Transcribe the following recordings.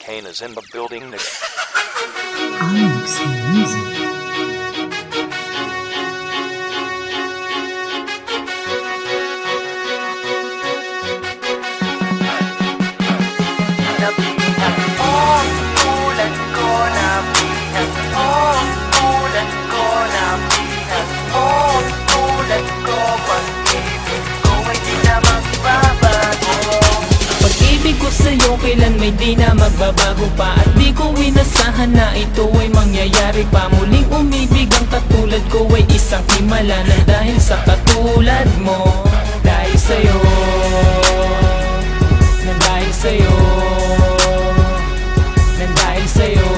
Kane is in the building. Onyx Music. Sa'yo kailan may di na magbabago pa, at di ko inasahan na ito ay mangyayari pa. Muling umibig ang katulad ko ay isang himala na dahil sa katulad mo. Dahil sa'yo, nang dahil sa'yo, nang dahil sa'yo,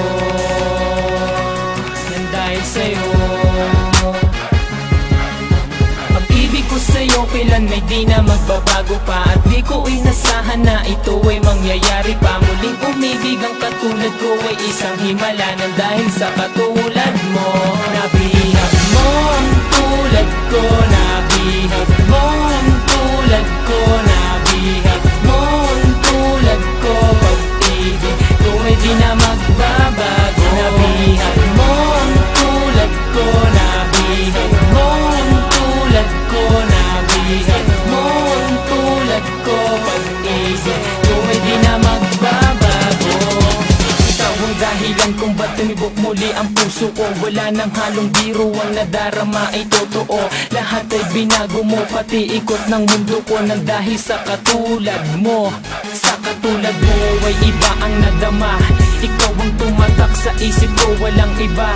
nang dahil sa'yo. Pag-ibig ko sa'yo kailan may di na magbabago pa, at di ko inasahan na ito ay mangyayari pa. Muling umibig ang katulad ko ay isang himala nang dahil sa katulad mo. Nabihag mo ang tulad ko, nabihag mo ang tulad ko, nabihag mo ang tulad ko. Pag-ibig ko ay di na magbabago. Nabihag mo ang tulad ko, nabihag mo ang tulad ko, nabihag mo ang tulad ko. Pag-ibig ko ay di na magbabago. Ikaw ang dahilan kung ba't tumibok muli ang puso ko. Wala nang halong biro, ang nadarama ay totoo. Lahat ay binago mo, pati ikot ng mundo ko, nang dahil sa katulad mo. Sa katulad mo ay iba ang nadama. Ikaw ang tumatak sa isip ko, walang iba.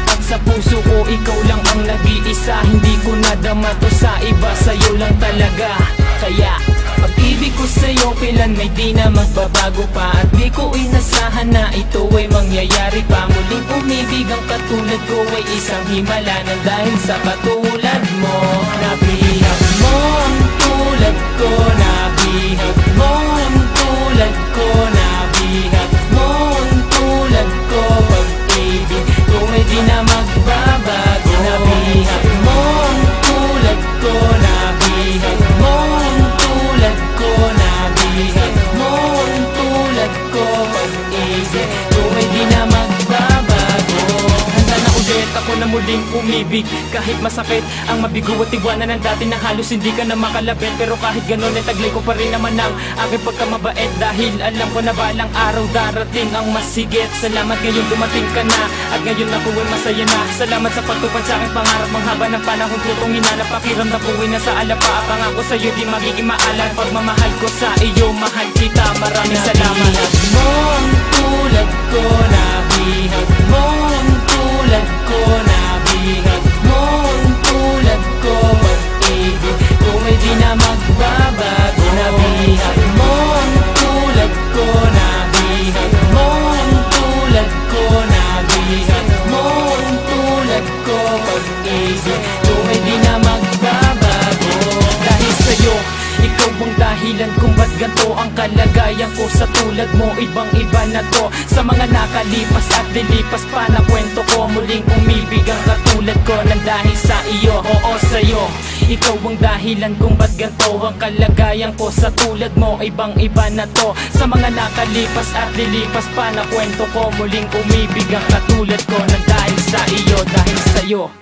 At sa puso ko, ikaw lang ang nag-iisa. Hindi ko nadama to sa iba, sa'yo lang talaga. Kaya pag-ibig ko sa'yo kailan may di na magbabago pa, at di ko inasahan na ito ay mangyayari pa. Muling umibig ang katulad ko ay isang himala nang dahil sa katulad mo. Nabihag mo ang tulad ko, nabihag mo ang tulad ko, nabihag mo ang tulad ko. Pag-ibig ko ay di na magbabago. Nabihag mo ang tulad ko, nabihag mo ang tulad ko, nabihag mo ang tulad ko. Pag-ibig ko ay di na magbabago. Handa na ulit ako na muling umibig, kahit masakit ang mabigo at tigwanan ng dati na halos hindi ka na makalapit. Pero kahit ganon ay taglay ko pa rin naman ang aking pagkamabait, dahil alam ko na balang araw darating ang masigit. Salamat ngayon dumating ka na, at ngayon ako ay masaya na. Salamat sa pagtupad sa aking pangarap, mga haba ng panahon tutong hinanap. Pakiramdam ko ay nasa alapa, pangako sa'yo di magiging maalan. Pagmamahal ko sa iyo, mahal kita, maraming salamat. Nabihag mo ang tulad ko, nabihag mo ang tulad ko, nabihag mo ang tulad ko. Pag-ibig ko ay di na magbabago. Nabihag mo ang tulad ko, nabihag mo ang tulad ko, nabihag mo ang tulad ko. Pag-ibig ko ay di na magbabago. Dahil sa'yo, ikaw ang dahilan kung ba't ganito ang kalagayan ko. Sa tulad mo, ibang iba na to. Sa mga nakalipas at lilipas pa na kwento ko, muling umibig ang katulad ko nang dahil sa iyo. Oo, sa'yo, ikaw ang dahilan kung ba't ganito ang kalagayan ko. Sa tulad mo, ibang iba na to. Sa mga nakalipas at lilipas pa na kwento ko, muling umibig ang katulad ko nang dahil sa iyo. Dahil sa'yo.